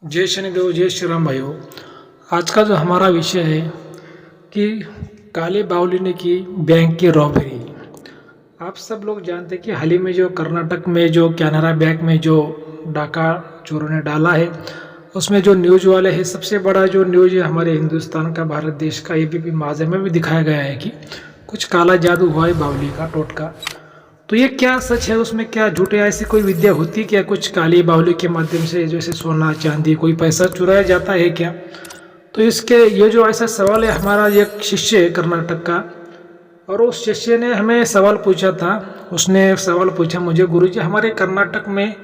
जय शनिदेव जय श्री राम भाइयों। आज का जो हमारा विषय है कि काले बावली ने की बैंक की रॉबरी। आप सब लोग जानते हैं कि हाल ही में जो कर्नाटक में जो कैनरा बैंक में जो डाका चोरों ने डाला है, उसमें जो न्यूज़ वाले हैं, सबसे बड़ा जो न्यूज़ है हमारे हिंदुस्तान का, भारत देश का, एबीपी माज़े में भी दिखाया गया है कि कुछ काला जादू हुआ है बावली का टोटका। तो ये क्या सच है, उसमें क्या झूठ है? ऐसी कोई विद्या होती क्या कुछ काली बावली के माध्यम से, जैसे सोना चांदी कोई पैसा चुराया जाता है क्या? तो इसके ये जो ऐसा सवाल है, हमारा एक शिष्य है कर्नाटक का, और उस शिष्य ने हमें सवाल पूछा था। उसने सवाल पूछा मुझे, गुरुजी हमारे कर्नाटक में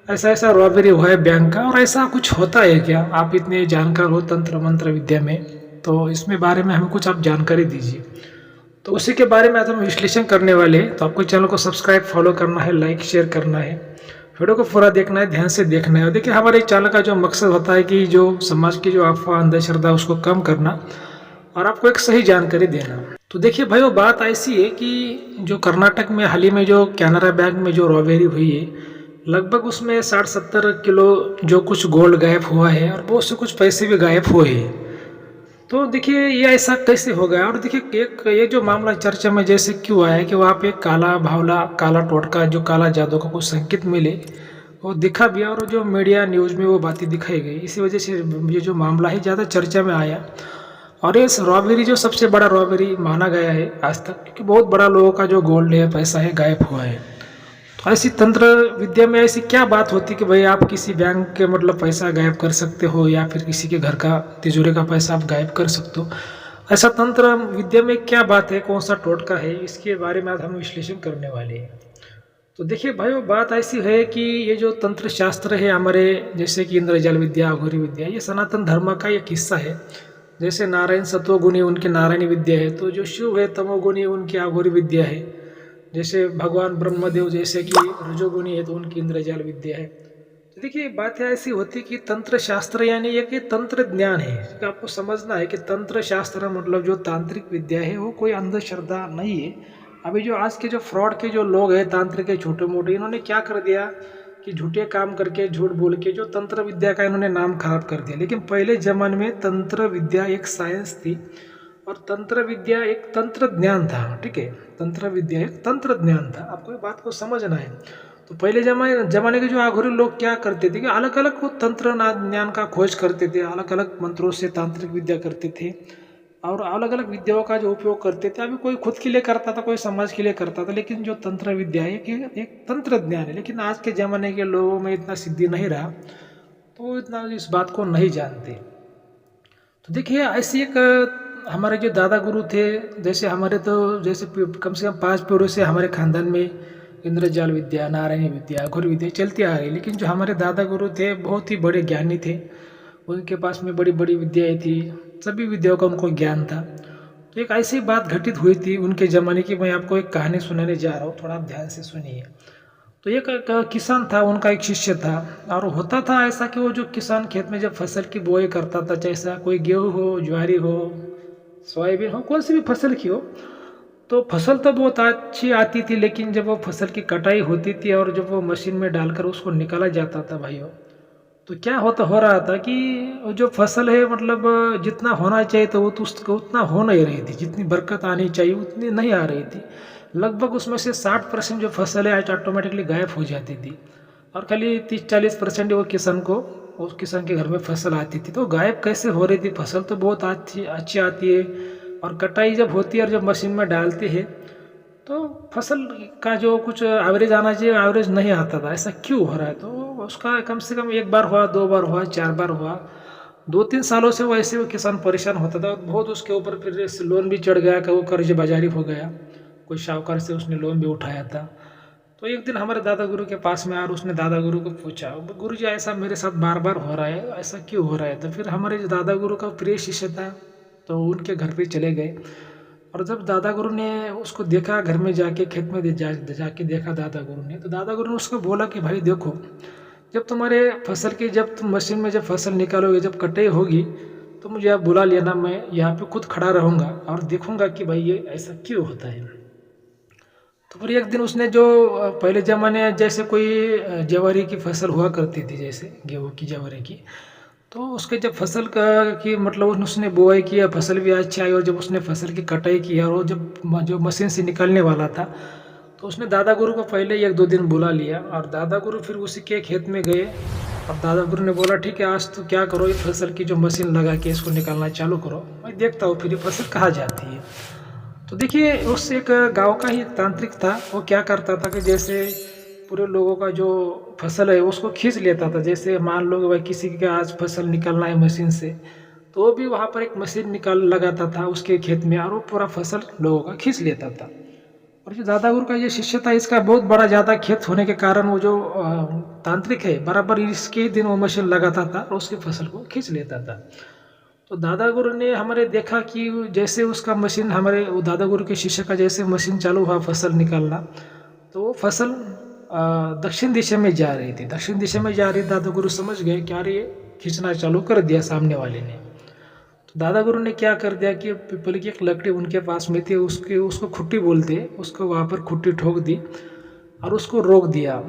ऐसा ऐसा रॉबरी हुआ है बैंक का, और ऐसा कुछ होता है क्या? आप इतने जानकार हो तंत्र मंत्र विद्या में, तो इसमें बारे में हमें कुछ आप जानकारी दीजिए। तो उसी के बारे में आज हम विश्लेषण करने वाले हैं। तो आपको चैनल को सब्सक्राइब फॉलो करना है, लाइक शेयर करना है, वीडियो को पूरा देखना है, ध्यान से देखना है। और देखिए, हमारे चैनल का जो मकसद होता है कि जो समाज की जो अफवाह अंधश्रद्धा उसको कम करना और आपको एक सही जानकारी देना। तो देखिए भाइयों, बात ऐसी है कि जो कर्नाटक में हाल ही में जो कैनरा बैंक में जो रॉबरी हुई है, लगभग उसमें 60-70 किलो जो कुछ गोल्ड गायब हुआ है, और बहुत से कुछ पैसे भी गायब हुए हैं। तो देखिए, ये ऐसा कैसे हो गया? और देखिए, एक ये जो मामला चर्चा में जैसे क्यों आया कि वहाँ पे काला भावला, काला टोटका, जो काला जादू का कुछ संकेत मिले, वो दिखा भी, और जो मीडिया न्यूज़ में वो बातें दिखाई गई, इसी वजह से ये जो मामला है ज़्यादा चर्चा में आया। और ये रॉबरी जो सबसे बड़ा रॉबरी माना गया है आज तक, क्योंकि बहुत बड़ा लोगों का जो गोल्ड है, पैसा है, गायब हुआ है। तो ऐसी तंत्र विद्या में ऐसी क्या बात होती कि भाई आप किसी बैंक के मतलब पैसा गायब कर सकते हो, या फिर किसी के घर का तिजोरी का पैसा आप गायब कर सकते हो? ऐसा तंत्र विद्या में क्या बात है, कौन सा टोटका है, इसके बारे में आज हम विश्लेषण करने वाले हैं। तो देखिए भाइयों, बात ऐसी है कि ये जो तंत्र शास्त्र है हमारे, जैसे कि इंद्रजाल विद्या, अघोरी विद्या, ये सनातन धर्म का एक हिस्सा है। जैसे नारायण सत्वगुणी उनकी नारायणी विद्या है, तो जो शिव है तमोगुणी उनकी अघोरी विद्या है। जैसे भगवान ब्रह्मदेव जैसे कि रजोगुणी है, तो उनकी इंद्रजाल विद्या है। तो देखिए, बात ऐसी होती कि तंत्र शास्त्र यानी एक ये तंत्र ज्ञान है। तो आपको समझना है कि तंत्र शास्त्र मतलब जो तांत्रिक विद्या है, वो कोई अंधश्रद्धा नहीं है। अभी जो आज के जो फ्रॉड के जो लोग हैं, तांत्रिक के छोटे मोटे, इन्होंने क्या कर दिया कि झूठे काम करके, झूठ बोल के जो तंत्र विद्या का इन्होंने नाम खराब कर दिया। लेकिन पहले जमाने में तंत्र विद्या एक साइंस थी, और तंत्र विद्या एक तंत्र ज्ञान था। ठीक है, तंत्र विद्या एक तंत्र ज्ञान था, आपको ये बात को समझना है। तो पहले जमाने के जो आघुरी लोग क्या करते थे कि अलग अलग वो तंत्र ज्ञान का खोज करते थे, अलग अलग मंत्रों से तांत्रिक विद्या करते थे, और अलग अलग विद्याओं का जो उपयोग करते थे। अभी कोई खुद के लिए करता था, कोई समाज के लिए करता था, लेकिन जो तंत्र विद्या है एक तंत्र ज्ञान है। लेकिन आज के ज़माने के लोगों में इतना सिद्धि नहीं रहा, तो वो इतना इस बात को नहीं जानते। तो देखिए, ऐसी एक हमारे जो दादा गुरु थे, जैसे हमारे तो जैसे कम से कम 5 पीढ़ियों से हमारे खानदान में इंद्रजाल विद्या, नारायणी विद्या, अघोर विद्या चलती आ रही। लेकिन जो हमारे दादा गुरु थे, बहुत ही बड़े ज्ञानी थे, उनके पास में बड़ी बड़ी विद्याएँ थी, सभी विद्याओं का उनको ज्ञान था। तो एक ऐसी बात घटित हुई थी उनके ज़माने की, मैं आपको एक कहानी सुनाने जा रहा हूँ, थोड़ा आप ध्यान से सुनिए। तो एक किसान था, उनका एक शिष्य था, और होता था ऐसा कि वो जो किसान खेत में जब फसल की बुआई करता था, जैसा कोई गेहूँ हो, ज्वारी हो, सोयाबीन हो, कौन सी भी फसल की हो, तो फसल तो बहुत अच्छी आती थी। लेकिन जब वो फसल की कटाई होती थी और जब वो मशीन में डालकर उसको निकाला जाता था भाइयों, तो क्या हो रहा था कि वो जो फसल है मतलब जितना होना चाहिए तो वो तो उसको उतना हो नहीं रही थी, जितनी बरकत आनी चाहिए उतनी नहीं आ रही थी। लगभग उसमें से 60% जो फसल है आज ऑटोमेटिकली गायब हो जाती थी, और खाली 30-40% वो किसान को, उस किसान के घर में फसल आती थी। तो गायब कैसे हो रही थी? फसल तो बहुत अच्छी अच्छी आती है, और कटाई जब होती है और जब मशीन में डालते हैं, तो फसल का जो कुछ एवरेज आना चाहिए एवरेज नहीं आता था। ऐसा क्यों हो रहा है? तो उसका कम से कम 1 बार हुआ, 2 बार हुआ, 4 बार हुआ, 2-3 सालों से वो ऐसे वो किसान परेशान होता था। बहुत उसके ऊपर फिर लोन भी चढ़ गया, कि वो कर्ज बाजारी हो गया, कोई शाहूकार से उसने लोन भी उठाया था। तो एक दिन हमारे दादा गुरु के पास में, और उसने दादा गुरु को पूछा, गुरु जी ऐसा मेरे साथ बार बार हो रहा है, ऐसा क्यों हो रहा है? तो फिर हमारे जो दादा गुरु का प्रिय शिष्य था, तो उनके घर पे चले गए। और जब दादा गुरु ने उसको देखा, घर में जाके खेत में जाके देखा दादा गुरु ने, तो दादा गुरु ने उसको बोला कि भाई देखो, जब तुम्हारे फसल की, जब तुम मशीन में जब फसल निकालोगे, जब कटाई होगी, तो मुझे आप बुला लेना, मैं यहाँ पे खुद खड़ा रहूँगा और देखूँगा कि भाई ये ऐसा क्यों होता है। तो फिर एक दिन उसने जो पहले ज़माने जैसे कोई ज्वारी की फसल हुआ करती थी, जैसे गेहूँ की, ज्वारी की, तो उसके जब फसल का की मतलब उसने बुआई किया, फसल भी अच्छी आई, और जब उसने फसल की कटाई की और वो जब जो मशीन से निकलने वाला था, तो उसने दादा गुरु को पहले ही एक दो दिन बुला लिया, और दादा गुरु फिर उसी के खेत में गए। और दादा गुरु ने बोला ठीक है, आज तो क्या करो, ये फसल की जो मशीन लगा के इसको निकालना चालू करो, मैं देखता हूँ फिर ये फसल कहाँ जाती है। तो देखिए, उस एक गांव का ही एक तांत्रिक था, वो क्या करता था कि जैसे पूरे लोगों का जो फसल है उसको खींच लेता था। जैसे मान लो कि भाई किसी का आज फसल निकालना है मशीन से, तो वो भी वहाँ पर एक मशीन निकाल लगाता था उसके खेत में, और वो पूरा फसल लोगों का खींच लेता था। और जो दादा गुरु का ये शिष्य था, इसका बहुत बड़ा ज़्यादा खेत होने के कारण वो जो तांत्रिक है बराबर इसके दिन वो मशीन लगाता था और उसकी फसल को खींच लेता था। तो दादा गुरु ने हमारे देखा कि जैसे उसका मशीन, हमारे वो दादा गुरु के शिष्य का जैसे मशीन चालू हुआ फसल निकालना, तो वो फसल दक्षिण दिशा में जा रही थी, दक्षिण दिशा में जा रही। दादा गुरु समझ गए क्या रे, खींचना चालू कर दिया सामने वाले ने। तो दादा गुरु ने क्या कर दिया कि पीपल की एक लकड़ी उनके पास में थी, उसको खुट्टी बोलते, उसको वहाँ पर खुट्टी ठोक दी और उसको रोक दिया।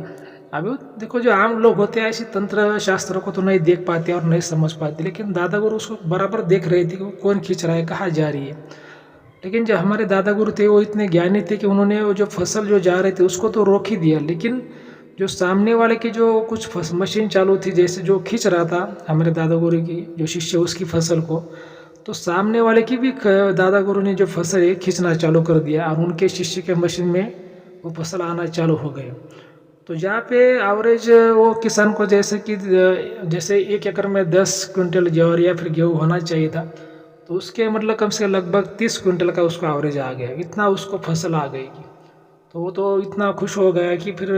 अभी देखो, जो आम लोग होते हैं ऐसे तंत्र शास्त्रों को तो नहीं देख पाते और नहीं समझ पाते, लेकिन दादा गुरु उसको बराबर देख रहे थे कि वो कौन खींच रहा है, कहाँ जा रही है। लेकिन जो हमारे दादा गुरु थे वो इतने ज्ञानी थे कि उन्होंने वो जो फसल जो जा रहे थे उसको तो रोक ही दिया, लेकिन जो सामने वाले की जो कुछ मशीन चालू थी, जैसे जो खींच रहा था हमारे दादा गुरु की जो शिष्य उसकी फसल को, तो सामने वाले की भी दादा गुरु ने जो फसल है खींचना चालू कर दिया, और उनके शिष्य के मशीन में वो फसल आना चालू हो गए। तो जहाँ पे एवरेज वो किसान को जैसे कि जैसे 1 एकड़ में 10 क्विंटल ज्वार या फिर गेहूँ होना चाहिए था, तो उसके मतलब कम से कम लगभग 30 क्विंटल का उसको एवरेज आ गया, इतना उसको फसल आ गई। तो वो तो इतना खुश हो गया कि फिर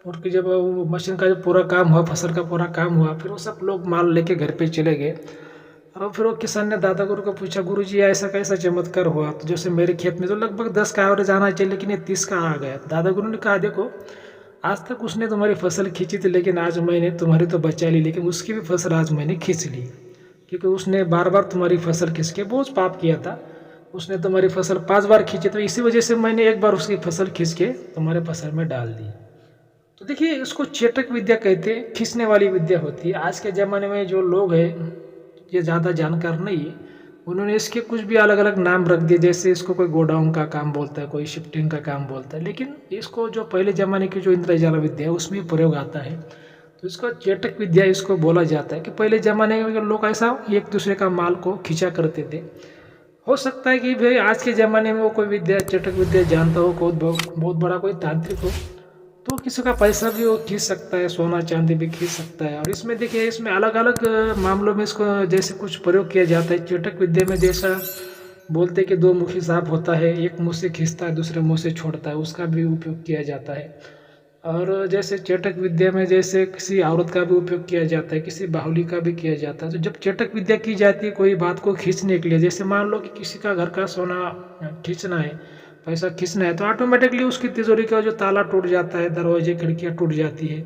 उनकी जब वो मशीन का जो पूरा काम हुआ, फसल का पूरा काम हुआ, फिर वो सब लोग माल लेके घर पे चले गए। और फिर वो किसान ने दादा गुरु को पूछा, गुरु जी ऐसा कैसा चमत्कार हुआ? तो जैसे मेरे खेत में तो लगभग 10 का एवरेज आना चाहिए, लेकिन ये 30 का आ गया। दादा गुरु ने कहा देखो, आज तक उसने तुम्हारी फसल खींची थी, लेकिन आज मैंने तुम्हारी तो बचा ली, लेकिन उसकी भी फसल आज मैंने खींच ली, क्योंकि उसने बार बार तुम्हारी फसल खींच के बहुत पाप किया था। उसने तुम्हारी फसल 5 बार खींची, तो इसी वजह से मैंने एक बार उसकी फसल खींच के तुम्हारे फसल में डाल दी। तो देखिए, इसको चेटक विद्या कहते हैं, खींचने वाली विद्या होती है। आज के ज़माने में जो लोग हैं ये ज़्यादा जानकार नहीं है, उन्होंने इसके कुछ भी अलग अलग नाम रख दिए, जैसे इसको कोई गोडाउन का काम बोलता है, कोई शिफ्टिंग का काम बोलता है, लेकिन इसको जो पहले ज़माने की जो इंद्रजाल विद्या है उसमें प्रयोग आता है। तो इसको चेटक विद्या इसको बोला जाता है कि पहले ज़माने में लोग ऐसा एक दूसरे का माल को खींचा करते थे। हो सकता है कि भाई आज के ज़माने में वो कोई विद्या, चेटक विद्या जानता हो, कोई बहुत बड़ा कोई तांत्रिक हो, तो किसी का पैसा भी वो खींच सकता है, सोना चांदी भी खींच सकता है। और इसमें देखिए, इसमें अलग अलग मामलों में इसको जैसे कुछ प्रयोग किया जाता है। चेटक विद्या में जैसा बोलते हैं कि 2 मुखी सांप होता है, एक मुंह से खींचता है दूसरे मुंह से छोड़ता है, उसका भी उपयोग किया जाता है। और जैसे चेटक विद्या में जैसे किसी औरत का भी उपयोग किया जाता है, किसी बाहुली का भी किया जाता है। तो जब चेटक विद्या की जाती है कोई बात को खींचने के लिए, जैसे मान लो कि किसी का घर का सोना खींचना है, पैसा खींचना है, तो ऑटोमेटिकली उसकी तिजोरी का जो ताला टूट जाता है, दरवाजे खिड़कियाँ टूट जाती है,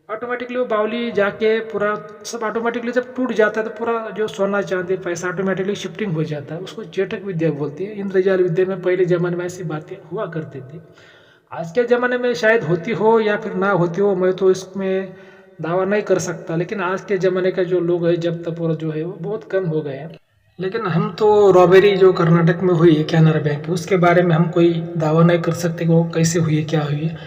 ऑटोमेटिकली वो बावली जाके पूरा सब ऑटोमेटिकली जब टूट जाता है, तो पूरा जो सोना चांदी पैसा ऑटोमेटिकली शिफ्टिंग हो जाता है। उसको चेटक विद्या बोलती है। इंद्रजाल विद्या में पहले ज़माने में ऐसी बातें हुआ करती थी। आज के ज़माने में शायद होती हो या फिर ना होती हो, मैं तो इसमें दावा नहीं कर सकता, लेकिन आज के ज़माने का जो लोग हैं जब तक और जो है वो बहुत कम हो गए हैं। लेकिन हम तो रॉबेरी जो कर्नाटक में हुई है कैनरा बैंक, उसके बारे में हम कोई दावा नहीं कर सकते कि वो कैसे हुई है, क्या हुई है।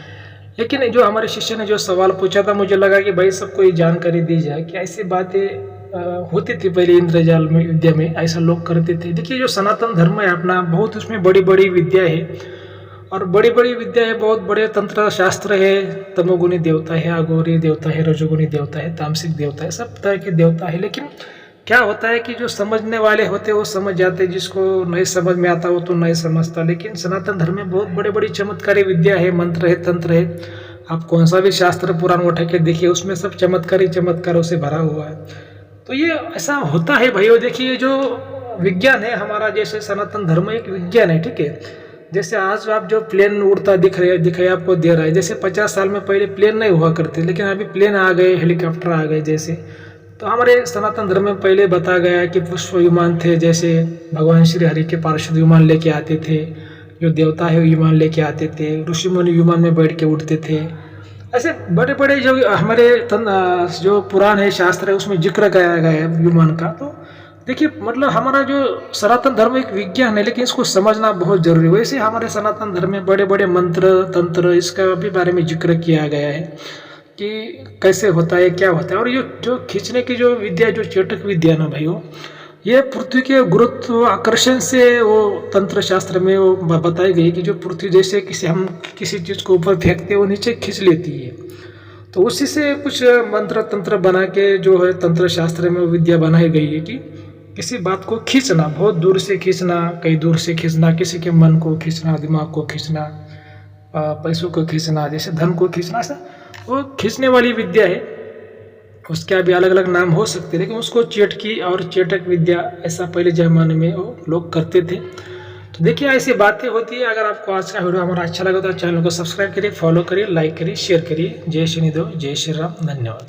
लेकिन जो हमारे शिष्य ने जो सवाल पूछा था, मुझे लगा कि भाई सबको ये जानकारी दी जाए कि ऐसी बातें होती थी पहले इंद्रजाल में विद्या में, ऐसा लोग करते थे। देखिए, जो सनातन धर्म है अपना, बहुत उसमें बड़ी बड़ी विद्या है, और बड़ी बड़ी विद्या है, बहुत बड़े तंत्र शास्त्र है। तमोगुणी देवता है, अघोरी देवता है, रजोगुणी देवता है, तामसिक देवता है, सब तरह के देवता है। लेकिन क्या होता है कि जो समझने वाले होते हैं वो समझ जाते, जिसको नहीं समझ में आता वो तो नहीं समझता। लेकिन सनातन धर्म में बहुत बड़ी बड़ी चमत्कारी विद्या है, मंत्र है, तंत्र है। आप कौन सा भी शास्त्र पुराण उठा के देखिए, उसमें सब चमत्कारी चमत्कारों से भरा हुआ है। तो ये ऐसा होता है भाइयों। देखिए, जो विज्ञान है हमारा, जैसे सनातन धर्म एक विज्ञान है, ठीक है। जैसे आज आप जो प्लेन उड़ता दिखाई आपको दे रहा है, जैसे 50 साल में पहले प्लेन नहीं हुआ करते, लेकिन अभी प्लेन आ गए, हेलीकॉप्टर आ गए जैसे। तो हमारे सनातन धर्म में पहले बताया गया है कि पुष्प विमान थे, जैसे भगवान श्री हरि के पार्षद विमान लेके आते थे, जो देवता है वो विमान लेके आते थे, ऋषि मुनि विमान में बैठ के उठते थे। ऐसे बड़े बड़े जो हमारे जो पुराण है, शास्त्र है, उसमें जिक्र किया गया है विमान का। तो देखिए मतलब हमारा जो सनातन धर्म एक विज्ञान है, लेकिन इसको समझना बहुत जरूरी है। वैसे हमारे सनातन धर्म में बड़े बड़े मंत्र तंत्र इसका भी बारे में जिक्र किया गया है कि कैसे होता है, क्या होता है। और ये जो खींचने की जो विद्या, जो चेटक विद्या ना भाइयों, ये पृथ्वी के गुरुत्व आकर्षण से वो तंत्र शास्त्र में वो बताई गई कि जो पृथ्वी जैसे हम किसी चीज़ को ऊपर फेंकते हैं वो नीचे खींच लेती है। तो उसी से कुछ मंत्र तंत्र बना के जो है तंत्र शास्त्र में विद्या बनाई गई है कि किसी बात को खींचना, बहुत दूर से खींचना, कहीं दूर से खींचना, किसी के मन को खींचना, दिमाग को खींचना, पैसों को खींचना, जैसे धन को खींचना, ऐसा वो खींचने वाली विद्या है। उसके भी अलग अलग नाम हो सकते हैं, लेकिन उसको चेटकी और चेटक विद्या ऐसा पहले जमाने में वो लोग करते थे। तो देखिए ऐसी बातें होती है। अगर आपको आज का वीडियो हमारा अच्छा लगा तो चैनल को सब्सक्राइब करिए, फॉलो करिए, लाइक करिए, शेयर करिए। जय श्री देव, जय श्री राम, धन्यवाद।